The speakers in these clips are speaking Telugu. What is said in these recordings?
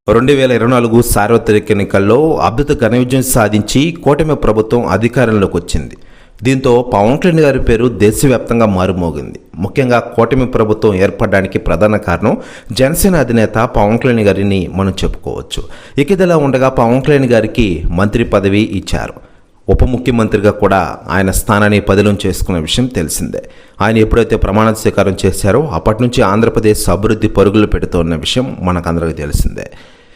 2024 సార్వత్రిక ఎన్నికల్లో అద్భుత ఘన విజయం సాధించి కూటమి ప్రభుత్వం అధికారంలోకి వచ్చింది. దీంతో పవన్ కళ్యాణ్ గారి పేరు దేశవ్యాప్తంగా మారుమోగింది. ముఖ్యంగా కూటమి ప్రభుత్వం ఏర్పడడానికి ప్రధాన కారణం జనసేన అధినేత పవన్ కళ్యాణ్ గారిని మనం చెప్పుకోవచ్చు. ఇదిలా ఉండగా పవన్ కళ్యాణ్ గారికి మంత్రి పదవి ఇచ్చారు. ఉప ముఖ్యమంత్రిగా కూడా ఆయన స్థానాన్ని పదిలం చేసుకున్న విషయం తెలిసిందే. ఆయన ఎప్పుడైతే ప్రమాణ స్వీకారం చేశారో అప్పటి నుంచి ఆంధ్రప్రదేశ్ అభివృద్ధి పరుగులు పెడుతున్న విషయం మనకందరికీ తెలిసిందే.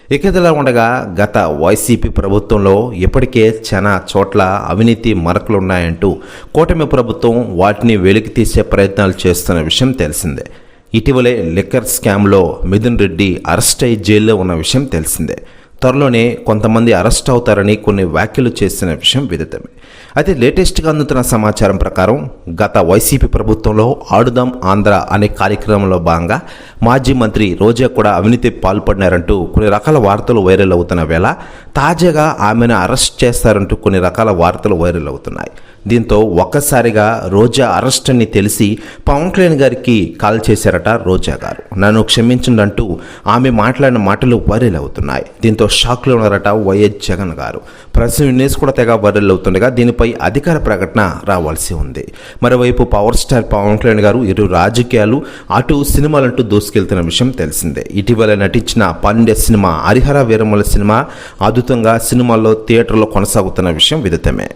ఇదిలా ఉండగా గత వైసీపీ ప్రభుత్వంలో ఇప్పటికే చాలా చోట్ల అవినీతి మరకలున్నాయంటూ కూటమి ప్రభుత్వం వాటిని వెలికి తీసే ప్రయత్నాలు చేస్తున్న విషయం తెలిసిందే. ఇటీవలే లిక్కర్ స్కామ్లో మిథున్ రెడ్డి అరెస్ట్ అయ్యి జైల్లో ఉన్న విషయం తెలిసిందే. త్వరలోనే కొంతమంది అరెస్ట్ అవుతారని కొన్ని వ్యాఖ్యలు చేసిన విషయం విదితమే. అయితే లేటెస్ట్గా అందుతున్న సమాచారం ప్రకారం గత వైసీపీ ప్రభుత్వంలో ఆడుదాం ఆంధ్ర అనే కార్యక్రమంలో భాగంగా మాజీ మంత్రి రోజా కూడా అవినీతి పాల్పడినారంటూ కొన్ని రకాల వార్తలు వైరల్ అవుతున్న వేళ తాజాగా ఆమెను అరెస్ట్ చేస్తారంటూ కొన్ని రకాల వార్తలు వైరల్ అవుతున్నాయి. దీంతో ఒక్కసారిగా రోజా అరెస్ట్ అని తెలిసి పవన్ కళ్యాణ్ గారికి కాల్ చేశారట రోజా గారు. నన్ను క్షమించండి ఆమె మాట్లాడిన మాటలు వైరల్ అవుతున్నాయి. దీంతో షాక్లో ఉన్నారట వైఎస్ జగన్ గారు. ప్రెస్ న్యూస్ కూడా తెగ వైరల్ అవుతుండగా దీనిపై అధికార ప్రకటన రావాల్సి ఉంది. మరోవైపు పవర్ స్టార్ పవన్ కళ్యాణ్ గారు ఇరు రాజకీయాలు అటు సినిమాలంటూ దూసుకెళ్తున్న విషయం తెలిసిందే. ఇటీవల నటించిన 12 సినిమా హరిహర వీరమల సినిమా అద్భుతంగా సినిమాల్లో థియేటర్లో కొనసాగుతున్న విషయం విదితమే.